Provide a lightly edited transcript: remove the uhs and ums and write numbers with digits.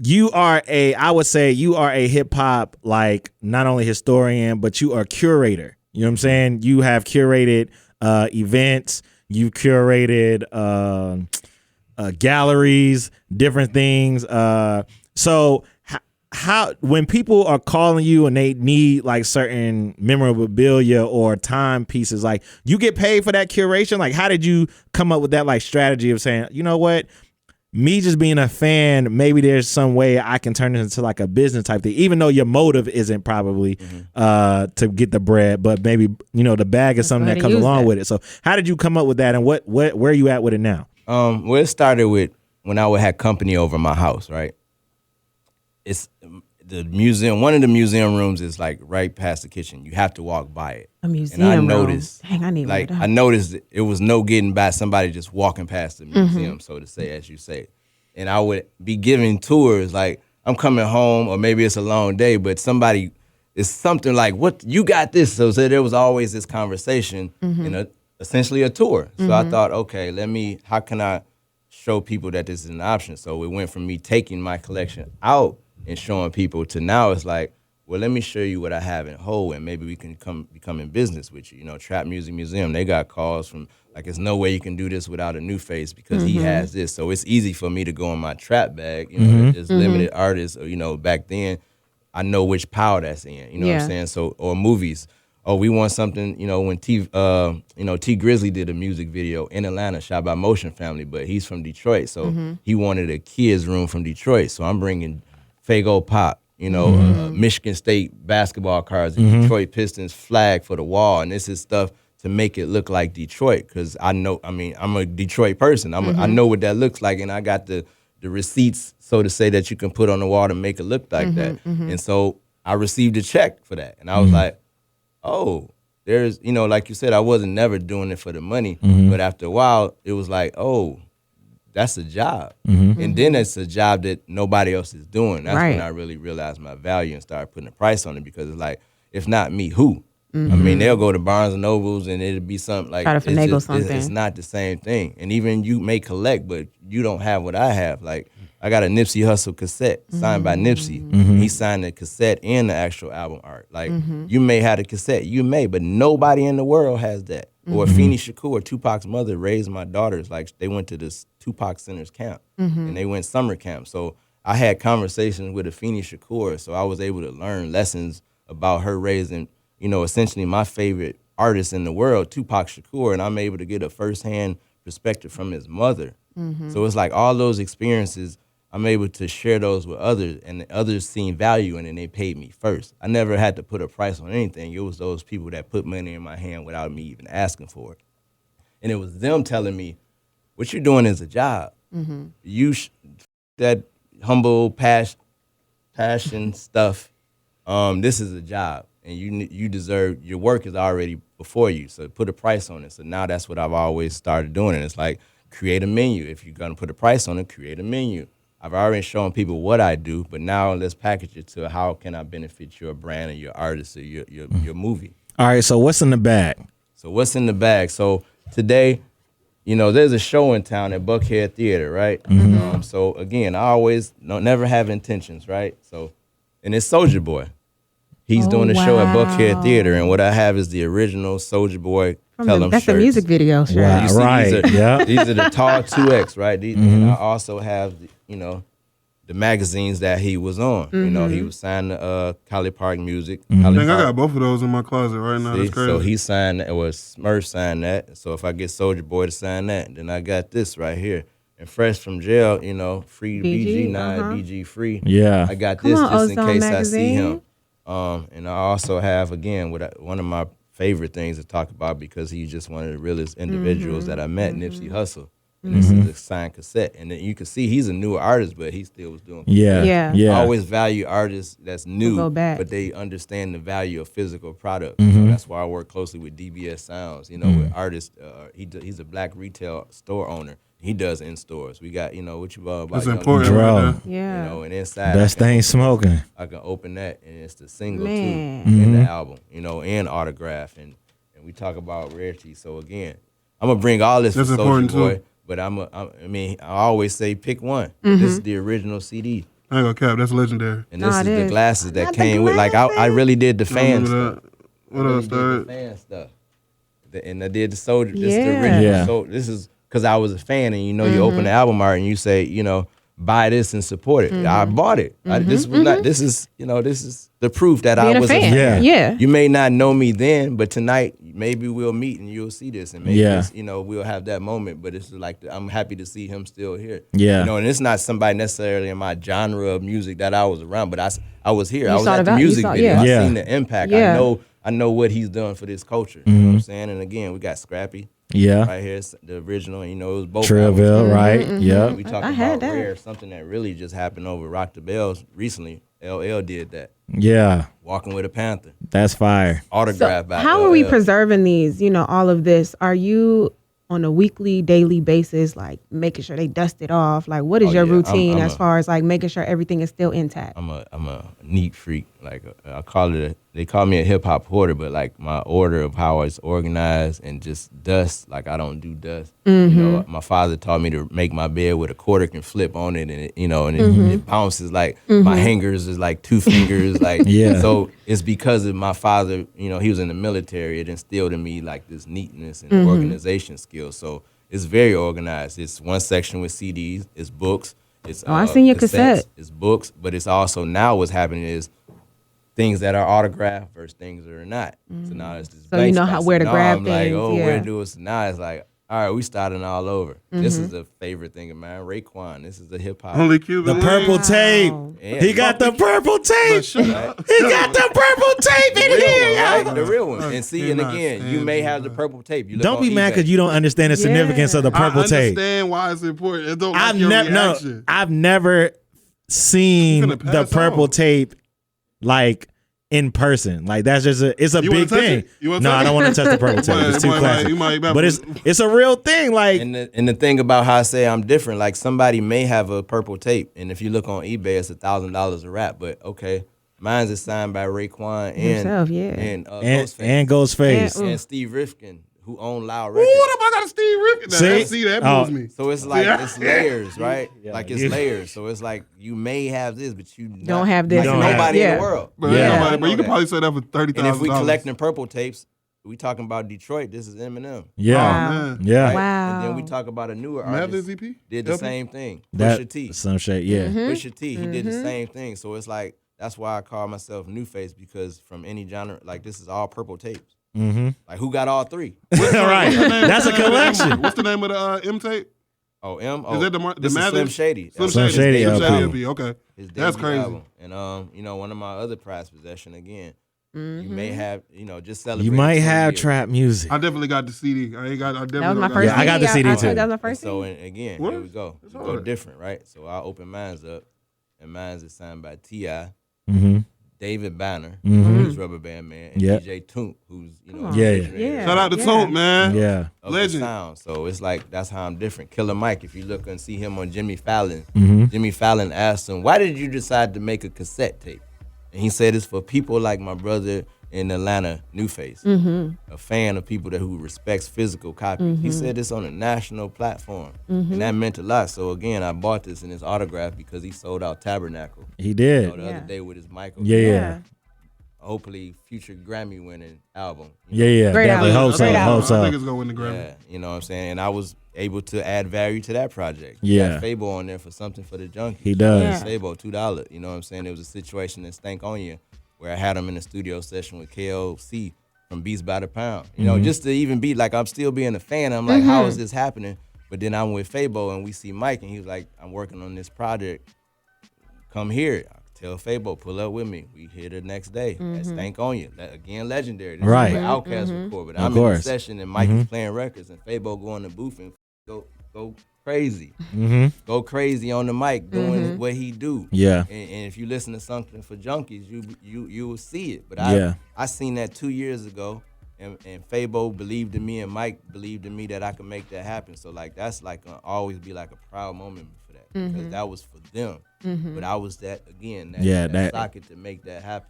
I would say you are a hip hop, like, not only historian, but you are a curator. You know what I'm saying? You have curated events, you curated galleries, different things. So how when people are calling you and they need like certain memorabilia or timepieces, like, you get paid for that curation? Like, how did you come up with that like strategy of saying, you know what? Me just being a fan, maybe there's some way I can turn it into like a business type thing, even though your motive isn't probably to get the bread, but maybe, the bag is something that comes along with it. So how did you come up with that, and where are you at with it now? Well, it started with when I would have company over my house, right? It's the museum. One of the museum rooms is like right past the kitchen. You have to walk by it. A museum and I room. noticed, Dang, I need like, one. I noticed it was no getting by somebody just walking past the museum, so to say, as you say. And I would be giving tours, like, I'm coming home, or maybe it's a long day, but somebody is something like, what, you got this? So there was always this conversation and essentially a tour. So I thought, okay, how can I show people that this is an option? So it went from me taking my collection out and showing people to now it's like, well, let me show you what I have in whole, and maybe we can become in business with you. Trap Music Museum, they got calls from, like, there's no way you can do this without a NuFace because he has this. So it's easy for me to go in my trap bag, there's limited artists, or, back then, I know which pile that's in, you know what I'm saying? So, or movies. Oh, we want something, when T Grizzly did a music video in Atlanta, shot by Motion Family, but he's from Detroit, so he wanted a kids room from Detroit. So I'm bringing Fago Pop, Michigan State basketball cards, and Detroit Pistons flag for the wall, and this is stuff to make it look like Detroit, because I'm a Detroit person. I know what that looks like, and I got the receipts, so to say, that you can put on the wall to make it look like that. And so I received a check for that, and I was like, oh, there's, like you said, I wasn't never doing it for the money, but after a while, it was like, oh, that's a job. And then it's a job that nobody else is doing. That's when I really realized my value and started putting a price on it, because it's like, if not me, who? I mean, they'll go to Barnes and Nobles and it'll be something like, try to finagle something. It's not the same thing. And even you may collect, but you don't have what I have. Like, I got a Nipsey Hussle cassette signed by Nipsey. He signed the cassette and the actual album art. Like, you may have the cassette, but nobody in the world has that. Or Afeni Shakur, Tupac's mother, raised my daughters. Like, they went to this Tupac Center's camp, and they went summer camp. So I had conversations with Afeni Shakur, so I was able to learn lessons about her raising, essentially my favorite artist in the world, Tupac Shakur, and I'm able to get a firsthand perspective from his mother. So it's like all those experiences, I'm able to share those with others, and others seen value in it, and they paid me first. I never had to put a price on anything. It was those people that put money in my hand without me even asking for it. And it was them telling me, what you're doing is a job. That humble passion stuff, this is a job. And you deserve, your work is already before you, so put a price on it. So now that's what I've always started doing, and it's like, create a menu. If you're gonna put a price on it, create a menu. I've already shown people what I do, but now let's package it to how can I benefit your brand or your artist or your movie. All right, so what's in the bag? So today, there's a show in town at Buckhead Theater, right? So again, I always never have intentions, right? So, and it's Soulja Boy. He's doing a show at Buckhead Theater, and what I have is the original Soulja Boy Tell 'em That's shirts. a music video shirt. Wow, You see, right. These are the tall 2X, right? And I also have, the magazines that he was on. He was signed to College Park Music. I think I got both of those in my closet right now. That's crazy. So he signed that, or Smurf signed that. So if I get Soulja Boy to sign that, then I got this right here. And fresh from jail, free BG, BG free. Yeah. I got this just in Ozone case magazine. I see him. And I also have, again, one of my favorite things to talk about, because he's just one of the realest individuals that I met, Nipsey Hussle. And this is a signed cassette. And then you can see he's a newer artist, but he still was doing Yeah. I always value artists that's new, Go back. but they understand the value of physical product. So that's why I work closely with DBS Sounds, with artists. He's a black retail store owner. He does in stores. We got, what you about That's Young important. Dro. Right there. Yeah. and inside Best thing smoking. I can open that, and it's the single Man. too, in the album, and autograph, and we talk about rarity. So again, I'm gonna bring all this That's for important Soulja Boy, too. but I always say pick one. This is the original CD. I ain't gonna cap. That's legendary. And this is it the is. glasses that Not the came with. Like I really did the fan stuff. What else, The third? fan stuff. And I did the soldier. This is the Yeah. original. Yeah. So this is because I was a fan, and you open the album art and you say, buy this and support it. I bought it. This was not. This is this is the proof that Being I a was fan. a fan. Yeah. You may not know me then, but tonight maybe we'll meet and you'll see this, and maybe it's, we'll have that moment. But it's like I'm happy to see him still here. Yeah. And it's not somebody necessarily in my genre of music that I was around, but I was here. You I was saw at the the value. music You saw- video. yeah. I seen the impact. Yeah. I know what he's done for this culture. You know what I'm saying? And again, we got Scrappy. Yeah. Right here, it's the original. And, it was both. Trillville, right? Yep. We talking I had about that. Rare, something that really just happened over Rock the Bells recently. LL did that. Yeah. Walking with a Panther. That's fire. Autographed by How are we LL. preserving these? All of this. Are you on a weekly, daily basis, like making sure they dust it off? Like, what is your routine I'm as far as like making sure everything is still intact? I'm a neat freak. Like I call it. They call me a hip hop hoarder, but like my order of how it's organized and just dust. Like I don't do dust. My father taught me to make my bed with a quarter can flip on it, and it bounces like my hangers is like 2 fingers. Like Yeah. So it's because of my father. He was in the military. It instilled in me like this neatness and organization skills. So it's very organized. It's one section with CDs. It's books. It's I seen your cassette. It's books, but it's also now what's happening is things that are autographed versus things that are not. So now it's this So blank you know spot. where to now grab I'm things, like, yeah. where to do it? So now it's like, all right, we starting all over. This is a favorite thing of mine. Raekwon, this is the hip hop. Only Cuban. The purple Wow. tape. Yeah. He got the purple tape. Shut up. He got the purple tape in here, yo. Right? The real one. And see, and cannot again, you stand may you, have the man. purple tape. You look Don't on be mad eBay. because you don't understand the significance of the purple I tape. understand why it's important. It don't like I've your never reaction. I've never seen You finna the pass purple out. tape like in person. Like that's just it's a You big wanna touch thing. it? You wanna No, touch I don't it? want to touch the purple tape. Might- It's too might- classic. you might- But it's a real thing. Like And the thing about how I say I'm different, like somebody may have a purple tape, and if you look on eBay, it's $1,000 a wrap. But okay, mine's is signed by Raekwon and Himself, yeah. and and Ghostface Ghostface. and Steve Rifkin, who own Loud Ooh, Records. what if I got a Steve Rifkin? See? See, that Oh. moves me. So it's like Yeah. it's layers, right? Yeah. Like it's You- layers. So it's like you may have this, but you Don't have this. Like Don't have- nobody in yeah. the world. But, Yeah. nobody, but you Know can that. probably say that for $30,000. And if we collecting purple tapes, we talking about Detroit. This is Eminem. Yeah. Wow. man. Yeah. Right? Wow. And then we talk about a newer Mathers artist. EP? Did the LP? same thing. That Pusha T. some shit. Yeah. Pusha T. He did the same thing. So it's like that's why I call myself NuFace, because from any genre, like this is all purple tapes. Mm-hmm. Like who got all 3? Right. That's a collection. What's the name of the M tape? Oh, M. Is Oh, that the this is Mathers? Slim Shady. Slim Slim Shady Slim LP. LP. Okay. His That's debut crazy. album. And one of my other prized possession again. You may have, just celebrate. You might 20 have years. trap music. I definitely got the CD. I definitely That was my got first. Yeah, I got the CD too. That was my And first. so CD. and again, What? here we go. It's We go hard. different, right? So I open mine's up, and mine's is signed by T.I., Mm-hmm. David Banner, Mhm. who's Rubber Band Man, and Yep. DJ Toomp, who's on. Yeah. Yeah. Shout out to Yeah. Toomp, man. Yeah. of Legend. the sound. So it's like that's how I'm different. Killer Mike, if you look and see him on Jimmy Fallon, Mhm. Jimmy Fallon asked him, "Why did you decide to make a cassette tape?" And he said, "It's for people like my brother in Atlanta, NuFace, a fan of people who respects physical copies." He said this on a national platform, and that meant a lot. So again, I bought this in his autograph because he sold out Tabernacle He did. the Yeah. other day with his Michael. Yeah. Hopefully, future Grammy winning album. Yeah. Great Definitely album. hope so. Great album. Hope I so. think it's gonna win the Grammy. Yeah, you know what I'm saying? And I was able to add value to that project. Yeah. Got Fabo on there for something for the junkies. He does. Yeah. Fabo, $2. You know what I'm saying? There was a situation in Stank On You where I had him in a studio session with KLC from Beats by the Pound. You know, just to even be like, I'm still being a fan. I'm like, how is this happening? But then I'm with Fabo and we see Mike and he was like, I'm working on this project. Come here. I tell Fabo, pull up with me. We here the next day. At Stank On You. Again, legendary. This Right. is where Outkast record. But Of I'm in course. the session and Mike is playing records and Fabo go in the booth and go crazy. Mm-hmm. Go crazy on the mic doing what he do. Yeah. And if you listen to something for junkies, you will see it. But Yeah. I seen that 2 years ago, and Fabo believed in me, and Mike believed in me that I could make that happen. So like that's like gonna always be like a proud moment for that because that was for them. But I was that again, Yeah, that that- socket to make that happen.